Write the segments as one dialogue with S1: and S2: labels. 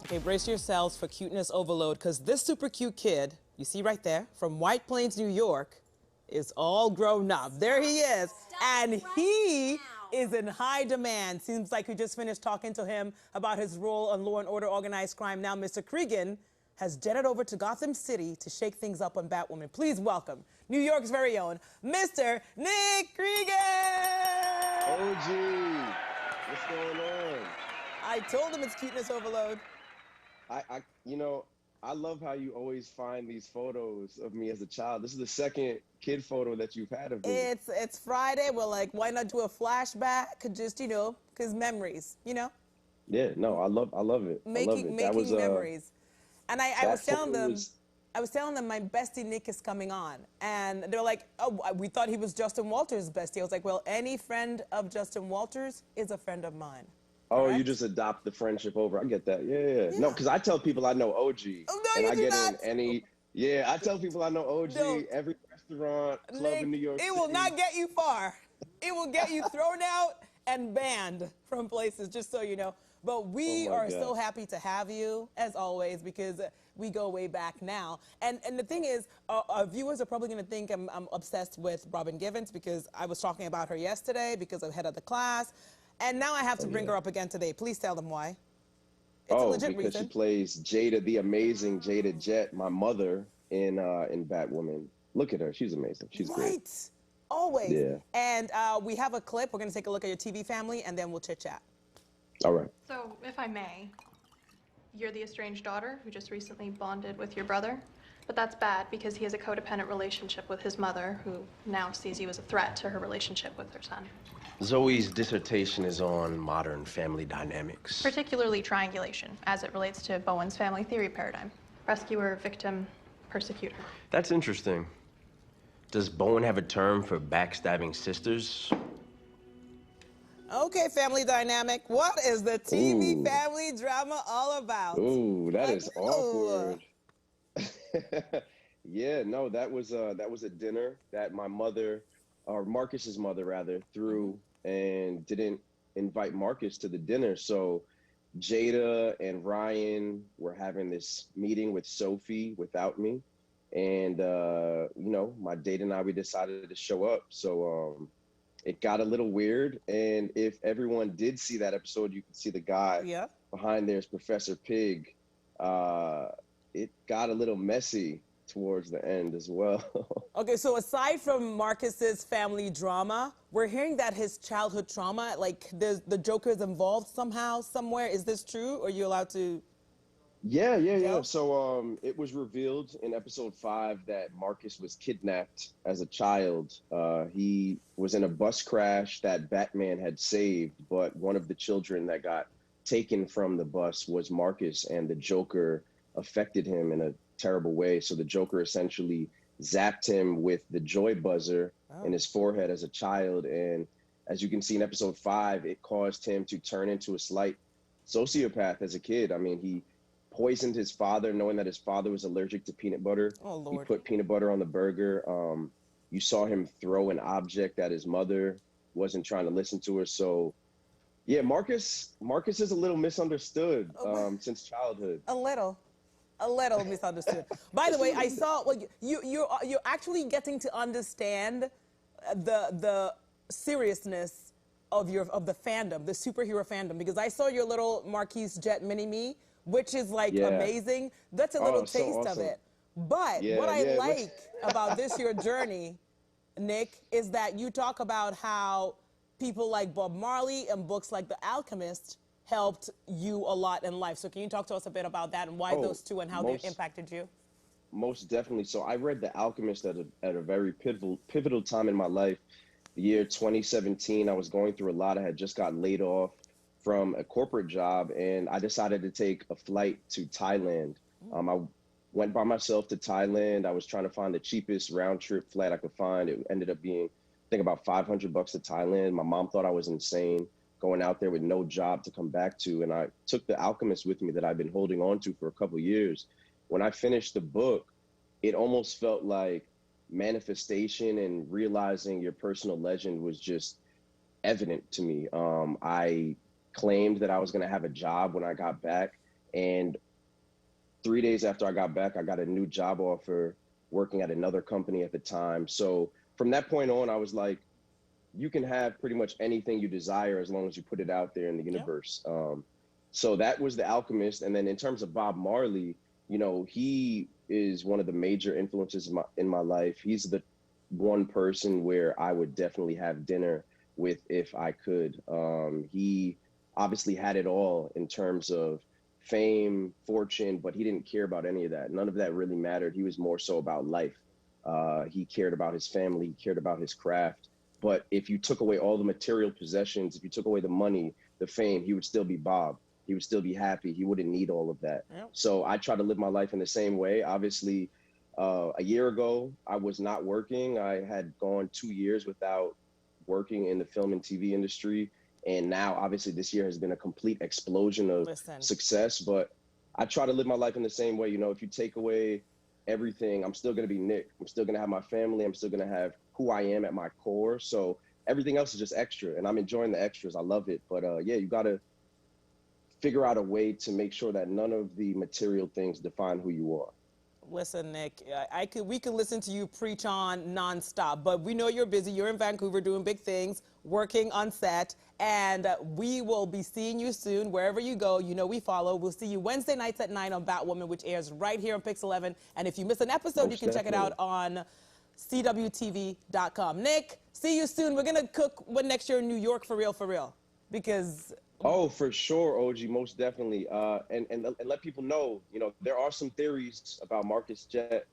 S1: Okay, brace yourselves for cuteness overload, because this super cute kid, you see right there, from White Plains, New York, is all grown up. There he is. And he is in high demand. Seems like we just finished talking to him about his role on Law and Order Organized Crime. Now, Mr. Creegan has jetted over to Gotham City to shake things up on Batwoman. Please welcome New York's very own Mr. Nick Creegan!
S2: OG, what's going on?
S1: I told him it's cuteness overload.
S2: I love how you always find these photos of me as a child. This is the second kid photo that you've had of me.
S1: It's Friday. We're like, why not do a flashback? Just, because memories,
S2: Yeah, no, I love it.
S1: Making memories. And I was telling them my bestie Nick is coming on. And they're like, oh, we thought he was Justin Walters' bestie. I was like, well, any friend of Justin Walters is a friend of mine.
S2: Oh, correct? You just adopt the friendship over. I get that. Yeah. No, because I tell people I know OG.
S1: Oh, no,
S2: and
S1: you
S2: I
S1: do
S2: get
S1: not.
S2: in any. Yeah, I tell people I know OG. No. Every restaurant, club
S1: Nick,
S2: in New York City.
S1: It will not get you far. It will get you thrown out and banned from places, just so you know. But we are so happy to have you, as always, because we go way back now. And the thing is, our viewers are probably going to think I'm obsessed with Robin Givens, because I was talking about her yesterday because I'm head of the class. And now I have to bring her up again today. Please tell them why. It's a legit
S2: because
S1: reason.
S2: She plays Jada, the amazing Jada Jet, my mother, in Batwoman. Look at her. She's amazing. She's great.
S1: Right. Always.
S2: Yeah.
S1: And we have a clip. We're going to take a look at your TV family, and then we'll chit-chat.
S2: All right.
S3: So, if I may, you're the estranged daughter who just recently bonded with your brother. But that's bad because he has a codependent relationship with his mother, who now sees you as a threat to her relationship with her son.
S4: Zoe's dissertation is on modern family dynamics.
S3: Particularly triangulation, as it relates to Bowen's family theory paradigm. Rescuer, victim, persecutor.
S4: That's interesting. Does Bowen have a term for backstabbing sisters?
S1: Okay, family dynamic. What is the TV family drama all about?
S2: Ooh, that is awkward. Yeah, no, that was a dinner that my mother, or Marcus's mother rather, threw and didn't invite Marcus to the dinner. So Jada and Ryan were having this meeting with Sophie without me. And, my date and I, we decided to show up. So it got a little weird. And if everyone did see that episode, you could see the guy behind there is Professor Pig. It got a little messy towards the end as well.
S1: Okay, so aside from Marcus's family drama, we're hearing that his childhood trauma, like the Joker is involved somehow, somewhere. Is this true, or are you allowed to?
S2: Yeah. So it was revealed in episode 5 that Marcus was kidnapped as a child. He was in a bus crash that Batman had saved, but one of the children that got taken from the bus was Marcus, and the Joker affected him in a terrible way. So the Joker essentially zapped him with the joy buzzer in his forehead as a child. And as you can see in episode 5, it caused him to turn into a slight sociopath as a kid. I mean, he poisoned his father, knowing that his father was allergic to peanut butter.
S1: Oh, Lord.
S2: He put peanut butter on the burger. You saw him throw an object at his mother, wasn't trying to listen to her. So yeah, Marcus is a little misunderstood since childhood.
S1: A little misunderstood. By the way, I saw you're actually getting to understand the seriousness of the fandom, the superhero fandom, because I saw your little Marquis Jet mini-me, which is like amazing. That's a little taste of it. But what I like about your journey, Nick, is that you talk about how people like Bob Marley and books like The Alchemist helped you a lot in life. So can you talk to us a bit about that and why those two and how they impacted you?
S2: Most definitely. So I read The Alchemist at a very pivotal time in my life. The year 2017, I was going through a lot. I had just got laid off from a corporate job, and I decided to take a flight to Thailand. I went by myself to Thailand. I was trying to find the cheapest round trip flight I could find. It ended up being, I think, about $500 to Thailand. My mom thought I was insane, going out there with no job to come back to. And I took The Alchemist with me that I've been holding on to for a couple of years. When I finished the book, it almost felt like manifestation and realizing your personal legend was just evident to me. I claimed that I was going to have a job when I got back, And 3 days after I got back, I got a new job offer working at another company at the time. So from that point on, I was like, you can have pretty much anything you desire as long as you put it out there in the universe. So that was The Alchemist. And then in terms of Bob Marley, you know, he is one of the major influences in my life. He's the one person where I would definitely have dinner with if I could. He obviously had it all in terms of fame, fortune, but he didn't care about any of that. None of that really mattered. He was more so about life. He cared about his family, he cared about his craft. But if you took away all the material possessions, if you took away the money, the fame, he would still be Bob. He would still be happy. He wouldn't need all of that. Yep. So I try to live my life in the same way. Obviously, a year ago, I was not working. I had gone 2 years without working in the film and TV industry. And now, obviously, this year has been a complete explosion of success. But I try to live my life in the same way. You know, if you take away everything, I'm still going to be Nick. I'm still going to have my family. I'm still going to have who I am at my core. So everything else is just extra. And I'm enjoying the extras. I love it. But yeah, you got to figure out a way to make sure that none of the material things define who you are.
S1: Listen, Nick, we could listen to you preach on nonstop, but we know you're busy. You're in Vancouver doing big things, working on set, and we will be seeing you soon wherever you go. You know we follow. We'll see you Wednesday nights at 9 on Batwoman, which airs right here on PIX11. And if you miss an episode, you can check it out on CWTV.com. Nick, see you soon. We're going to cook next year in New York for real, because...
S2: Oh, for sure, OG, most definitely. And let people know, you know, there are some theories about Marquis Jet,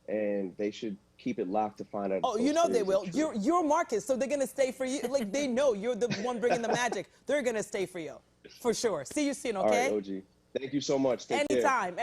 S2: and they should keep it locked to find out.
S1: Oh, you know they will. You're Marcus, so they're going to stay for you. Like, they know you're the one bringing the magic. They're going to stay for you, for sure. See you soon, okay?
S2: All right, OG. Thank you so much. Take care.
S1: Anytime.